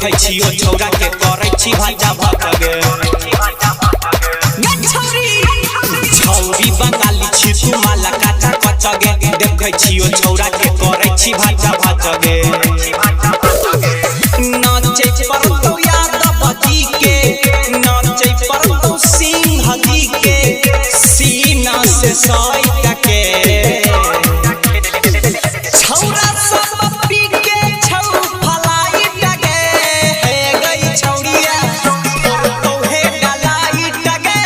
देखै छियो छौरा के करै छी भाजा भटगे छौरी बंगाली छी तू माला काचा कचगे देखै छियो छौरा के करै छी भाजा भटगे नाचे पर तो याद बजी के नाचे पर तो सिंह जी के सीना से साई के छौरा सब पी के छौ फलाई टगे हे गई छौरिया तो हे डलाई टगे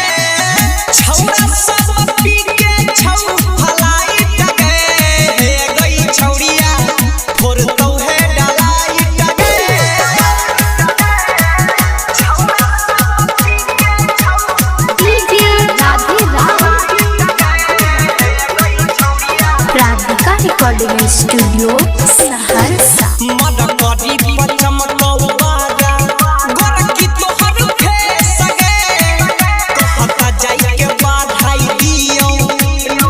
छौरा सब पी के छौ फलाई टगे हे गई छौरिया फोर तो हे डलाई टगे प्राधिका रिकॉर्डिंग स्टूडियो सहरसा मडकरी पचम कौवारा गोरकी तोहर फेस गे कहता जाई के बाधाई दियो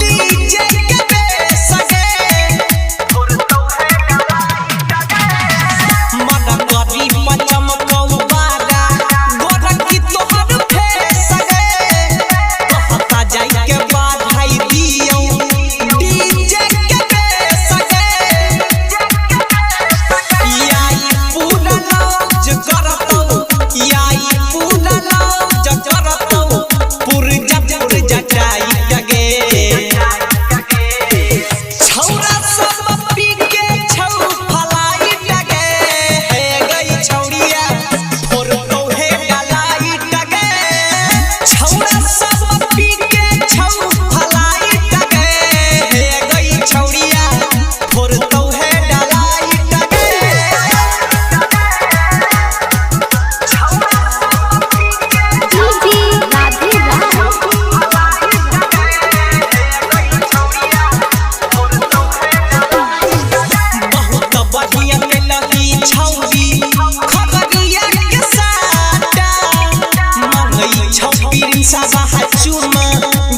डीजे के बेस गे मडकरी पचम कौवारा गोरकी तोहर फेस गे कहता जाई के बाधाई दियो डीजे के बेस गे याई पूरा लौज करतौ याई पूरा लौज करतौ पुरजा चाई टगे छौरा सब पी के छौ फलाई टगे हे गई छौरिया फोर तो हे डलाई टगे छौरा सब पी के छौ फलाई टगे हे गई छौरिया फोर तो हे डलाई टगे बहुत बढ़िया में लगी छौरी खबरिया के साटा मंगई छौरी साबा चुमा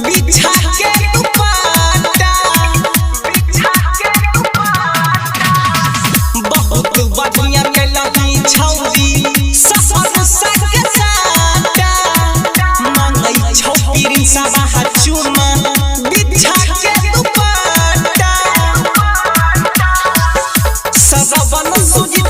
बिछा के दुपट्टा बहुत बढ़िया में लगी छौरी सफर सके साटा मंगई छौरी साबा चुमा बिछा के दुपट्टा सबन सुजी